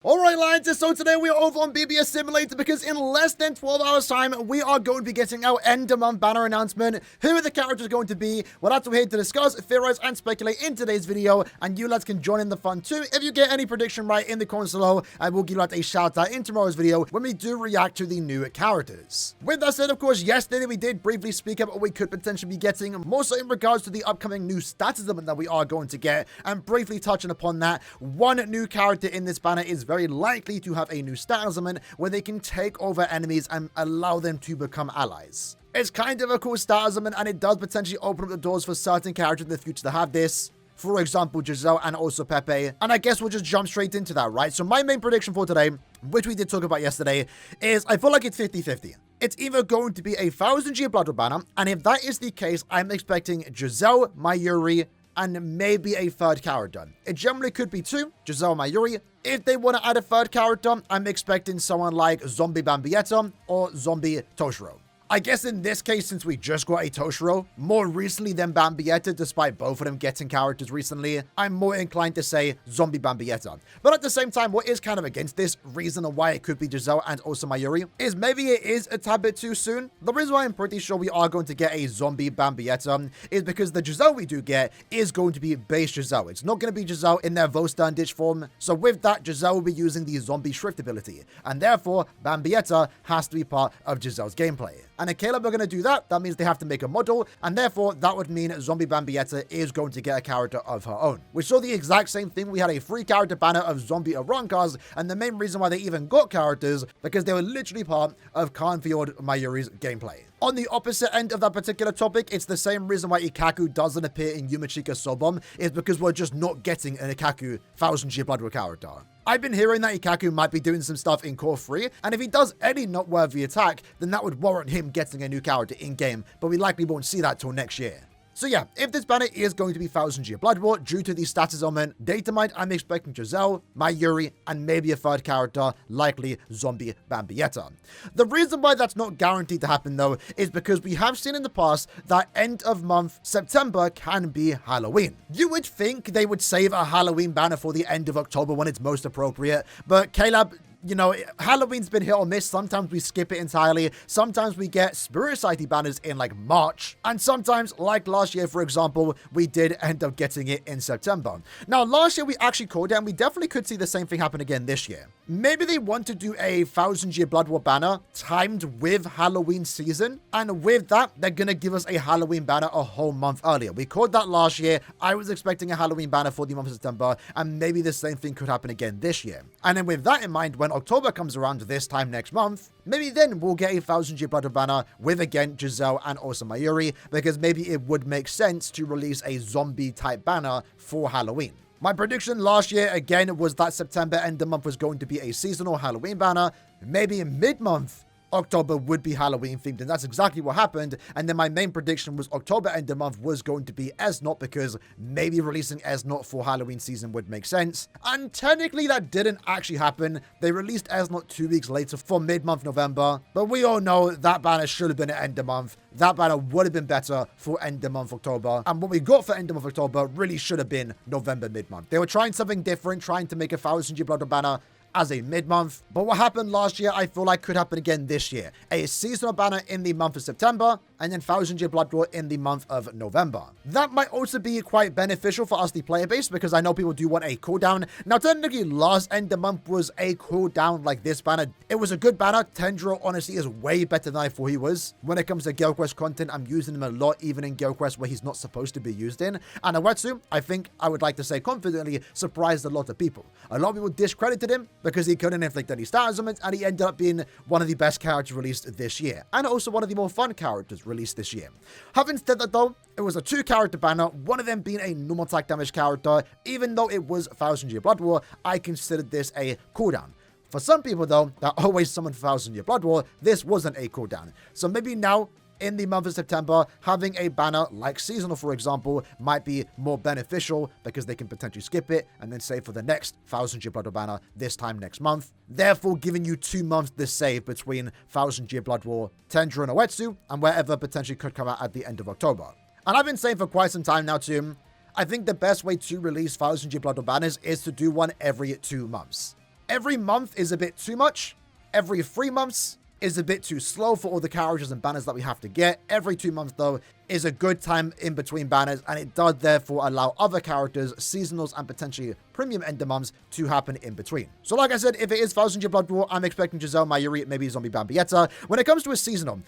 Alright lads, so today we are over on BBS Simulator because in less than 12 hours time, we are going to be getting our end of month banner announcement. Who are the characters going to be? Well, that's what we're here to discuss, theorize, and speculate in today's video, and you lads can join in the fun too. If you get any prediction right in the comments below, I will give you lads a shout out in tomorrow's video when we do react to the new characters. With that said, of course, yesterday we did briefly speak about what we could potentially be getting, more so in regards to the upcoming new status element that we are going to get, and briefly touching upon that, one new character in this banner is very likely to have a new status element where they can take over enemies and allow them to become allies. It's kind of a cool status element, and it does potentially open up the doors for certain characters in the future to have this. For example, Giselle and also Pepe. And I guess we'll just jump straight into that, right? So my main prediction for today, which we did talk about yesterday, is I feel like it's 50-50. It's either going to be a 1000G Blood War banner, and if that is the case, I'm expecting Giselle, Mayuri, and maybe a third character. It generally could be two, Giselle, Mayuri. If they want to add a third character, I'm expecting someone like Zombie Bambietta or Zombie Toshiro. I guess in this case, since we just got a Toshiro, more recently than Bambietta, despite both of them getting characters recently, I'm more inclined to say Zombie Bambietta. But at the same time, what is kind of against this reason of why it could be Giselle and also Mayuri is maybe it is a tad bit too soon. The reason why I'm pretty sure we are going to get a Zombie Bambietta is because the Giselle we do get is going to be base Giselle. It's not going to be Giselle in their Vostern Ditch form. So with that, Giselle will be using the Zombie Shrift ability. And therefore, Bambietta has to be part of Giselle's gameplay. And if Caleb are going to do that, that means they have to make a model, and therefore that would mean Zombie Bambietta is going to get a character of her own. We saw the exact same thing. We had a free character banner of Zombie Aaroniero, and the main reason why they even got characters, because they were literally part of Canfield Mayuri's gameplay. On the opposite end of that particular topic, it's the same reason why Ikaku doesn't appear in Yumachika Sobom, is because we're just not getting an Ikaku 1000G Blood War character. I've been hearing that Ikaku might be doing some stuff in Core 3, and if he does any noteworthy attack, then that would warrant him getting a new character in-game, but we likely won't see that till next year. So yeah, if this banner is going to be 1000G Blood War due to the status element, Datamind, I'm expecting Giselle, Mayuri, and maybe a third character, likely Zombie Bambietta. The reason why that's not guaranteed to happen though, is because we have seen in the past that end of month September can be Halloween. You would think they would save a Halloween banner for the end of October when it's most appropriate, but Caleb, you know, Halloween's been hit or miss. Sometimes we skip it entirely. Sometimes we get Spirit Society banners in like March. And sometimes, like last year, for example, we did end up getting it in September. Now, last year we actually called it, and we definitely could see the same thing happen again this year. Maybe they want to do a 1000-year Blood War banner timed with Halloween season. And with that, they're going to give us a Halloween banner a whole month earlier. We called that last year. I was expecting a Halloween banner for the month of September. And maybe the same thing could happen again this year. And then with that in mind, when October comes around this time next month, maybe then we'll get a 1000-year Blood War banner with again Giselle and also Mayuri, because maybe it would make sense to release a zombie type banner for Halloween. My prediction last year again was that September end of month was going to be a seasonal Halloween banner. Maybe in mid-month October would be Halloween themed, and that's exactly what happened. And then my main prediction was October end of month was going to be Esnot, because maybe releasing Esnot for Halloween season would make sense. And technically that didn't actually happen. They released Esnot 2 weeks later for mid-month November, but we all know that banner should have been at end of month. That banner would have been better for end of month October, and what we got for end of month October really should have been November mid-month. They were trying something different, trying to make a 1000G Blood War banner as a mid-month, but what happened last year I feel like could happen again this year. A seasonal banner in the month of September, and then 1000-year Blood War in the month of November. That might also be quite beneficial for us, the player base, because I know people do want a cooldown. Now, technically, last end of month was a cooldown like this banner. It was a good banner. Tendril, honestly, is way better than I thought he was. When it comes to Gale Quest content, I'm using him a lot, even in Gale Quest where he's not supposed to be used in. And Awetsu, I think I would like to say confidently, surprised a lot of people. A lot of people discredited him because he couldn't inflict any status elements, and he ended up being one of the best characters released this year, and also one of the more fun characters released this year. Having said that though, it was a 2-character banner, one of them being a normal attack damage character. Even though it was 1000-year Blood War, I considered this a cooldown. For some people though, that always summoned 1000-year Blood War, this wasn't a cooldown. So maybe now, in the month of September, having a banner like seasonal, for example, might be more beneficial because they can potentially skip it and then save for the next 1000-year Blood War banner this time next month. Therefore, giving you 2 months to save between 1000-year Blood War, Tendra and Awetsu, and wherever potentially could come out at the end of October. And I've been saying for quite some time now too, I think the best way to release 1000-year Blood War banners is to do one every 2 months. Every month is a bit too much. Every 3 months is a bit too slow for all the characters and banners that we have to get. Every 2 months, though, is a good time in between banners, and it does therefore allow other characters, seasonals, and potentially premium ender months to happen in between. So like I said, if it is 1000-year Blood War, I'm expecting Giselle, Mayuri, maybe Zombie Bambietta. When it comes to a seasonal,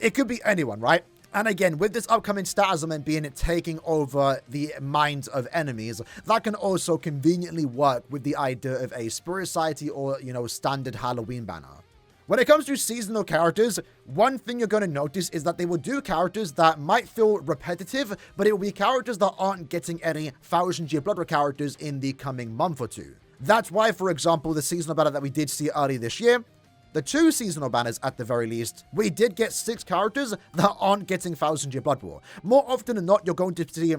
it could be anyone, right? And again, with this upcoming stat element being taking over the minds of enemies, that can also conveniently work with the idea of a Spirit Society or, you know, standard Halloween banner. When it comes to seasonal characters, one thing you're going to notice is that they will do characters that might feel repetitive, but it will be characters that aren't getting any 1000-year Blood War characters in the coming month or two. That's why, for example, the seasonal banner that we did see earlier this year, the 2 seasonal banners at the very least, we did get 6 characters that aren't getting 1000-year Blood War. More often than not, you're going to see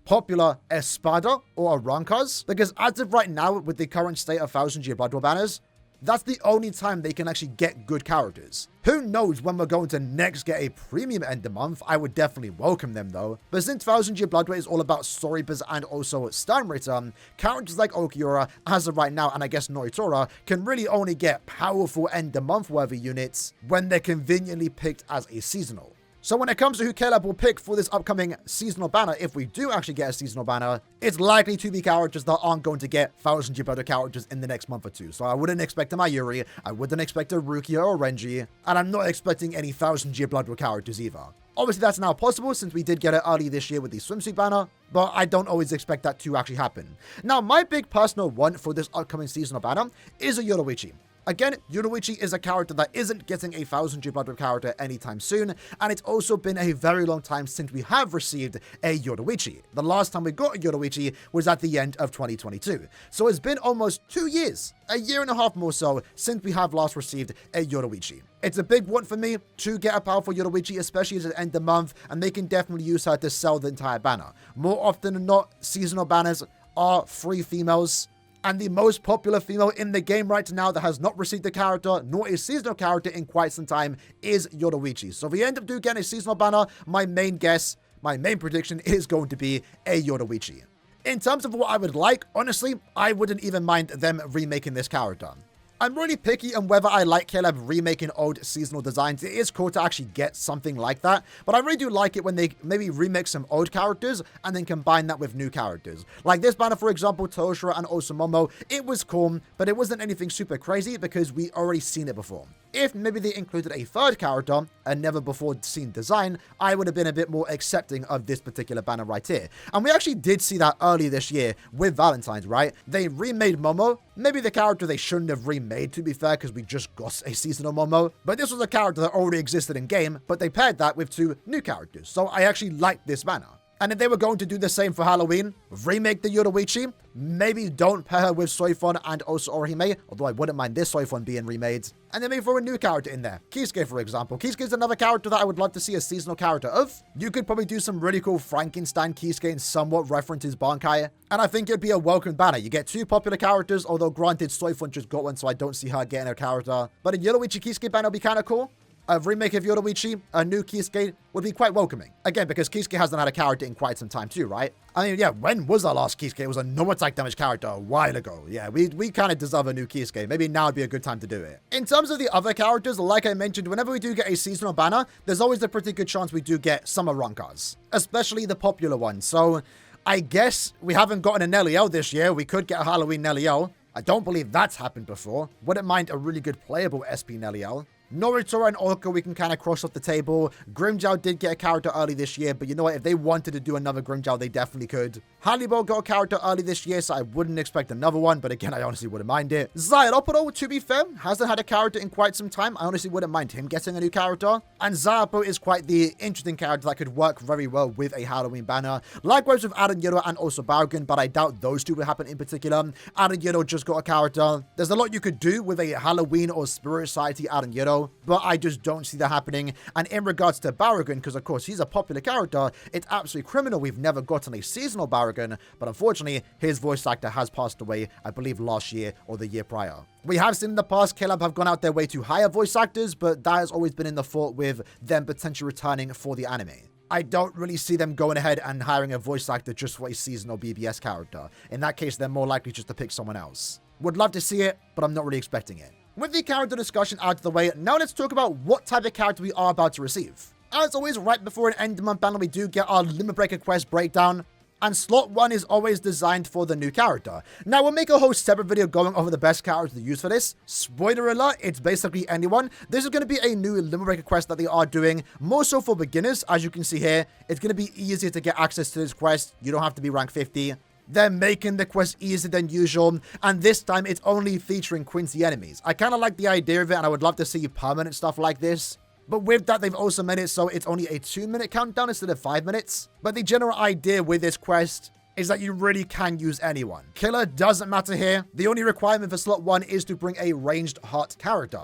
popular Espada or Arancas, because as of right now, with the current state of 1000-year Blood War banners, that's the only time they can actually get good characters. Who knows when we're going to next get a premium ender month? I would definitely welcome them though. But since 1000-year Blood War is all about storybus and also Sternritter, characters like Aaroniero, as of right now, and I guess Noritora, can really only get powerful ender month worthy units when they're conveniently picked as a seasonal. So when it comes to who Caleb will pick for this upcoming seasonal banner, if we do actually get a seasonal banner, it's likely to be characters that aren't going to get 1000-year Blood War characters in the next month or two. So I wouldn't expect a Mayuri, I wouldn't expect a Rukia or Renji, and I'm not expecting any 1000-year Blood War characters either. Obviously that's now possible since we did get it early this year with the swimsuit banner, but I don't always expect that to actually happen. Now my big personal want for this upcoming seasonal banner is a Yoruichi. Again, Yoruichi is a character that isn't getting a 1000-year Blood War character anytime soon, and it's also been a very long time since we have received a Yoruichi. The last time we got a Yoruichi was at the end of 2022. So it's been almost 2 years, a year and a half more so, since we have last received a Yoruichi. It's a big one for me to get a powerful Yoruichi, especially as it ends the month, and they can definitely use her to sell the entire banner. More often than not, seasonal banners are 3 females. And the most popular female in the game right now that has not received a character, nor a seasonal character in quite some time, is Yoruichi. So if we end up doing getting a seasonal banner, my main prediction is going to be a Yoruichi. In terms of what I would like, honestly, I wouldn't even mind them remaking this character. I'm really picky on whether I like Caleb remaking old seasonal designs. It is cool to actually get something like that, but I really do like it when they maybe remake some old characters and then combine that with new characters. Like this banner, for example, Toshira and Osamomo, it was cool, but it wasn't anything super crazy because we already seen it before. If maybe they included a 3rd character, a never before seen design, I would have been a bit more accepting of this particular banner right here. And we actually did see that earlier this year with Valentine's, right? They remade Momo, maybe the character they shouldn't have remade, to be fair, because we just got a seasonal Momo, but this was a character that already existed in game, but they paired that with 2 new characters, so I actually like this banner. And if they were going to do the same for Halloween, remake the Yoruichi, maybe don't pair her with Soifon and also Orihime, although I wouldn't mind this Soifon being remade. And then maybe throw a new character in there. Kisuke, for example. Kisuke is another character that I would love to see a seasonal character of. You could probably do some really cool Frankenstein Kisuke and somewhat reference his Bankai. And I think it'd be a welcome banner. You get 2 popular characters, although granted Soifon just got one, so I don't see her getting a character. But a Yoruichi Kisuke banner would be kind of cool. A remake of Yoruichi, a new Kisuke, would be quite welcoming. Again, because Kisuke hasn't had a character in quite some time too, right? I mean, yeah, when was our last Kisuke? It was a no attack damage character a while ago. Yeah, we kind of deserve a new Kisuke. Maybe now would be a good time to do it. In terms of the other characters, like I mentioned, whenever we do get a seasonal banner, there's always a pretty good chance we do get some Arankas, especially the popular ones. So I guess we haven't gotten a Neliel this year. We could get a Halloween Neliel. I don't believe that's happened before. Wouldn't mind a really good playable SP Neliel. Noritora and Orca we can kind of cross off the table. Grimmjow did get a character early this year, but you know what? If they wanted to do another Grimmjow, they definitely could. Hannibal got a character early this year, so I wouldn't expect another one, but again, I honestly wouldn't mind it. Zairopero, to be fair, hasn't had a character in quite some time. I honestly wouldn't mind him getting a new character. And Zairopero is quite the interesting character that could work very well with a Halloween banner. Likewise with Aaroniero and also Bargain, but I doubt those 2 will happen in particular. Aaroniero just got a character. There's a lot you could do with a Halloween or Spirit Society Aaroniero, but I just don't see that happening. And in regards to Barragan, because of course he's a popular character, it's absolutely criminal we've never gotten a seasonal Barragan, but unfortunately his voice actor has passed away, I believe last year or the year prior. We have seen in the past Caleb have gone out their way to hire voice actors, but that has always been in the thought with them potentially returning for the anime. I don't really see them going ahead and hiring a voice actor just for a seasonal BBS character. In that case, they're more likely just to pick someone else. Would love to see it, but I'm not really expecting it. With the character discussion out of the way, now let's talk about what type of character we are about to receive. As always, right before an end of month banner, we do get our Limit Breaker quest breakdown, and slot 1 is always designed for the new character. Now, we'll make a whole separate video going over the best character to use for this. Spoiler alert, it's basically anyone. This is going to be a new Limit Breaker quest that they are doing, more so for beginners. As you can see here, it's going to be easier to get access to this quest. You don't have to be rank 50. They're making the quest easier than usual, and this time it's only featuring Quincy enemies. I kind of like the idea of it, and I would love to see permanent stuff like this. But with that, they've also made it so it's only a 2-minute countdown instead of 5 minutes. But the general idea with this quest is that you really can use anyone. Killer doesn't matter here. The only requirement for slot 1 is to bring a ranged heart character.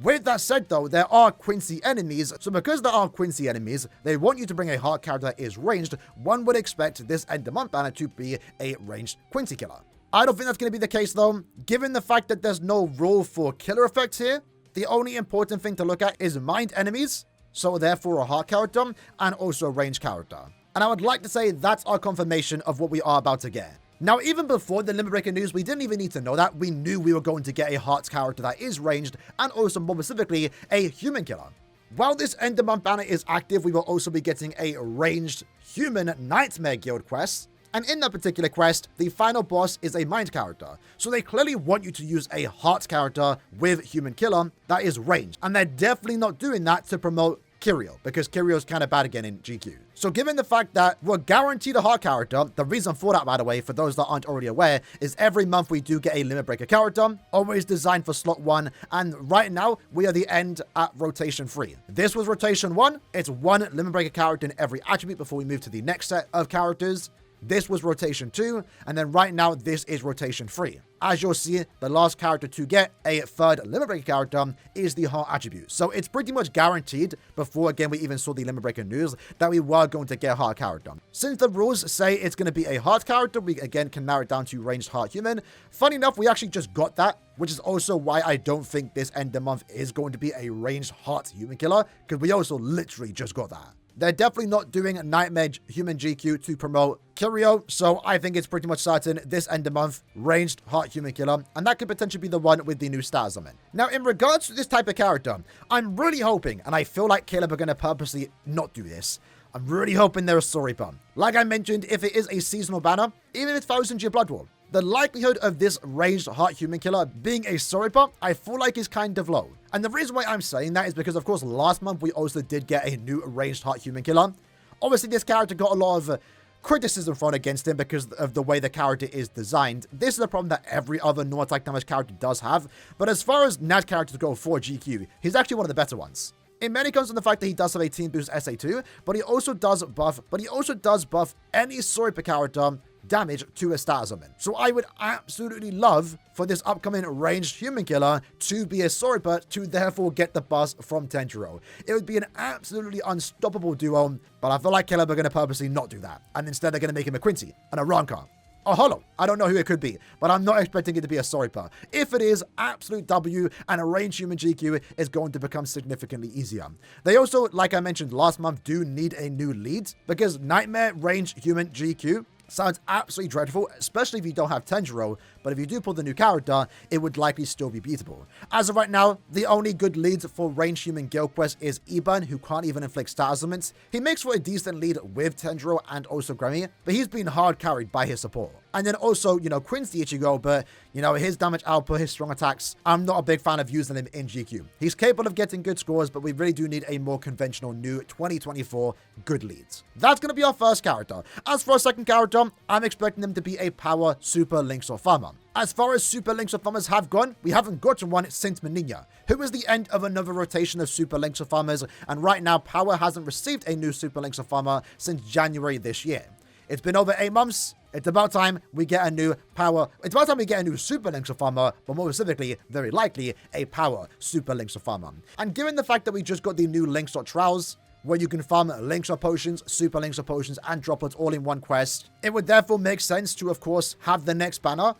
With that said though, there are Quincy enemies, so because there are Quincy enemies, they want you to bring a heart character that is ranged. One would expect this end of month banner to be a ranged Quincy killer. I don't think that's going to be the case though, given the fact that there's no rule for killer effects here. The only important thing to look at is mind enemies, so therefore a heart character, and also a ranged character. And I would like to say that's our confirmation of what we are about to get. Now, even before the Limit Breaker news, we didn't even need to know that. We knew we were going to get a heart character that is ranged, and also more specifically, a human killer. While this end of month banner is active, we will also be getting a ranged human Nightmare Guild quest. And in that particular quest, the final boss is a mind character. So they clearly want you to use a heart character with human killer that is ranged. And they're definitely not doing that to promote Kirio, because Kirio's kind of bad again in GQ. So given the fact that we're guaranteed a heart character, the reason for that, by the way, for those that aren't already aware, is every month we do get a Limit Breaker character, always designed for slot 1, and right now we are the end at rotation 3. This was rotation 1, it's 1 Limit Breaker character in every attribute before we move to the next set of characters. This was rotation 2, and then right now this is rotation 3. As you'll see, the last character to get a 3rd Limit Breaker character is the heart attribute. So it's pretty much guaranteed, before again we even saw the Limit Breaker news, that we were going to get a heart character. Since the rules say it's going to be a heart character, we again can narrow it down to ranged heart human. Funny enough, we actually just got that, which is also why I don't think this end of month is going to be a ranged heart human killer, because we also literally just got that. They're definitely not doing Nightmare Human GQ to promote Kirio, so I think it's pretty much certain this end of month, ranged heart human killer, and that could potentially be the one with the new stars on it. Now, in regards to this type of character, I'm really hoping, and I feel like Caleb are going to purposely not do this, I'm really hoping they're a story bun. Like I mentioned, if it is a seasonal banner, even if it's 1000-year Blood War, the likelihood of this ranged heart human killer being a story bot, I feel like is kind of low. And the reason why I'm saying that is because, of course, last month we also did get a new ranged heart human killer. Obviously, this character got a lot of criticism thrown against him because of the way the character is designed. This is a problem that every other no attack damage character does have. But as far as Nat characters go for GQ, he's actually one of the better ones. It mainly comes from the fact that he does have a team boost SA2, but he also does buff any Soripa character damage to a stat summon. So I would absolutely love for this upcoming ranged human killer to be a Soripa to therefore get the buzz from Tenjiro. It would be an absolutely unstoppable duo, but I feel like Caleb are going to purposely not do that. And instead they're going to make him a Quincy and a Ronka. A Hollow. I don't know who it could be, but I'm not expecting it to be a Soripa. If it is, absolute W and a ranged human GQ is going to become significantly easier. They also, like I mentioned last month, do need a new lead because Nightmare ranged human GQ sounds absolutely dreadful, especially if you don't have Tenjiro, but if you do pull the new character, it would likely still be beatable. As of right now, the only good lead for ranged human guild quest is Iban, who can't even inflict stat ailments. He makes for a decent lead with Tenjiro and also Grammy, but he's been hard carried by his support. And then also, Quincy Ichigo, but, his damage output, his strong attacks, I'm not a big fan of using him in GQ. He's capable of getting good scores, but we really do need a more conventional new 2024 good leads. That's going to be our first character. As for our second character, I'm expecting them to be a power Super Lynx or Farmer. As far as Super Lynx or Farmers have gone, we haven't gotten one since Meninya, who is the end of another rotation of Super Lynx or Farmers, and right now Power hasn't received a new Super Lynx or Farmer since January this year. It's been over 8 months. It's about time we get a new power. It's about time we get a new Super Lynx or Farmer, but more specifically, very likely, a power Super Lynx or Farmer. And given the fact that we just got the new Lynx or Trials, where you can farm Lynx or Potions, Super Lynx or Potions, and Droplets all in one quest, it would therefore make sense to, of course, have the next banner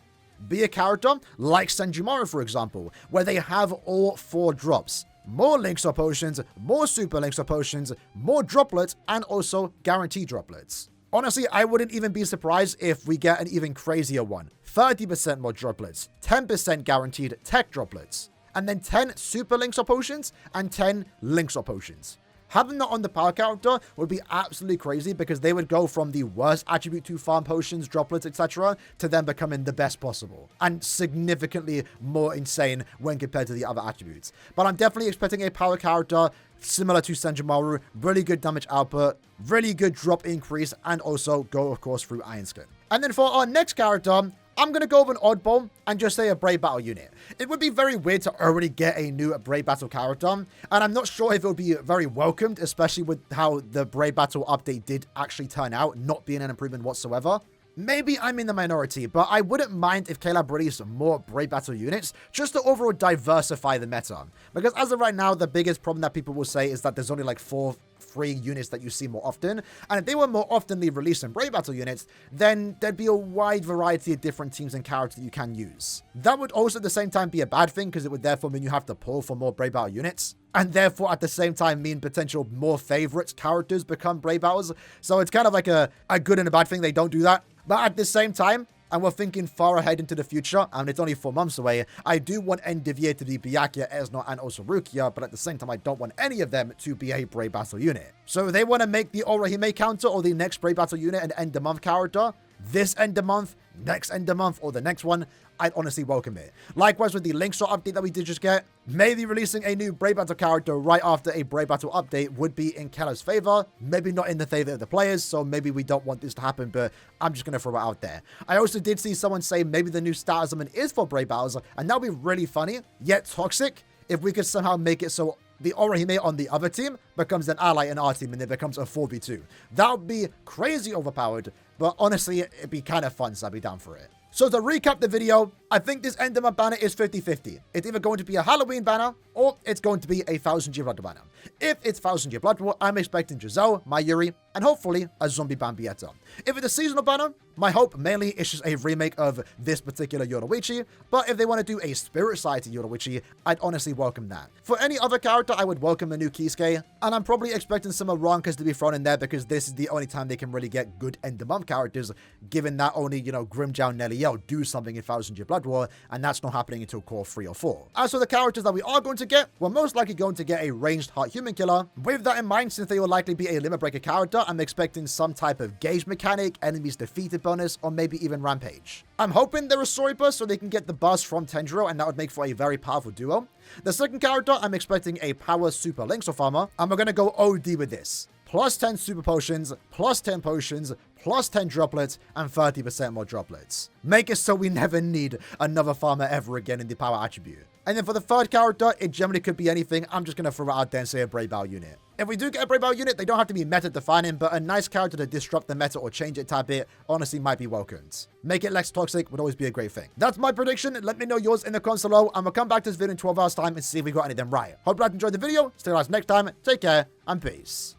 be a character like Senjumaru, for example, where they have all 4 drops. More Lynx or Potions, more Super Lynx or Potions, more Droplets, and also guaranteed Droplets. Honestly, I wouldn't even be surprised if we get an even crazier one. 30% more droplets, 10% guaranteed tech droplets, and then 10 super links or potions and 10 links or potions. Having that on the power character would be absolutely crazy because they would go from the worst attribute to farm potions, droplets, etc. to them becoming the best possible and significantly more insane when compared to the other attributes. But I'm definitely expecting a power character similar to Senjumaru, really good damage output, really good drop increase, and also go, of course, through Iron Skin. And then for our next character, I'm going to go with an oddball and just say a Brave Battle unit. It would be very weird to already get a new Brave Battle character, and I'm not sure if it would be very welcomed, especially with how the Brave Battle update did actually turn out, not being an improvement whatsoever. Maybe I'm in the minority, but I wouldn't mind if Caleb released more Brave Battle units just to overall diversify the meta. Because as of right now, the biggest problem that people will say is that there's only like 4 free units that you see more often. And if they were more oftenly released in Brave Battle units, then there'd be a wide variety of different teams and characters that you can use. That would also at the same time be a bad thing because it would therefore mean you have to pull for more Brave Battle units. And therefore, at the same time, mean potential more favorites characters become Brave Battles. So it's kind of like a good and a bad thing. They don't do that. But at the same time, and we're thinking far ahead into the future, and it's only 4 months away, I do want end of year to be Byakuya, Esno, and also Rukia, but at the same time, I don't want any of them to be a Brave Battle unit. So if they want to make the Orihime counter or the next Brave Battle unit an end of month character, this end of month, next end of month, or the next one, I'd honestly welcome it. Likewise with the Linkshot update that we did just get, maybe releasing a new Brave Battle character right after a Brave Battle update would be in Keller's favor. Maybe not in the favor of the players, so maybe we don't want this to happen, but I'm just going to throw it out there. I also did see someone say maybe the new stat summon is for Brave Battles, and that would be really funny, yet toxic, if we could somehow make it so the Orihime on the other team becomes an ally in our team and it becomes a 4v2. That would be crazy overpowered, but honestly, it'd be kind of fun, so I'd be down for it. So to recap the video, I think this end of month banner is 50-50. It's either going to be a Halloween banner or it's going to be a 1000-year Blood War banner. If it's 1000-year Blood War, I'm expecting Giselle, Mayuri, and hopefully a zombie Bambietta. If it's a seasonal banner, my hope mainly is just a remake of this particular Yoruichi, but if they want to do a spirit side to Yoruichi, I'd honestly welcome that. For any other character, I would welcome a new Kisuke, and I'm probably expecting some Arankas to be thrown in there because this is the only time they can really get good end of month characters, given that only, Grimjow and Neliel do something in 1000-year Blood War, and that's not happening until core 3 or 4. As for the characters that we are going to get, we're most likely going to get a ranged heart human killer. With that in mind, since they will likely be a limit breaker character, I'm expecting some type of gauge mechanic, enemies defeated bonus, or maybe even rampage. I'm hoping they're a story burst so they can get the buzz from Tenjiro, and that would make for a very powerful duo. The second character, I'm expecting a power super links or farmer, and we're going to go OD with this. Plus 10 super potions, plus 10 potions, plus 10 droplets, and 30% more droplets. Make it so we never need another farmer ever again in the power attribute. And then for the third character, it generally could be anything. I'm just going to throw it out there and say a Brave Battle unit. If we do get a Brave Battle unit, they don't have to be meta defining, but a nice character to disrupt the meta or change it a tad bit honestly might be welcomed. Make it less toxic would always be a great thing. That's my prediction. Let me know yours in the comments below, and we'll come back to this video in 12 hours time and see if we got anything right. Hope you guys enjoyed the video. Stay with us next time. Take care and peace.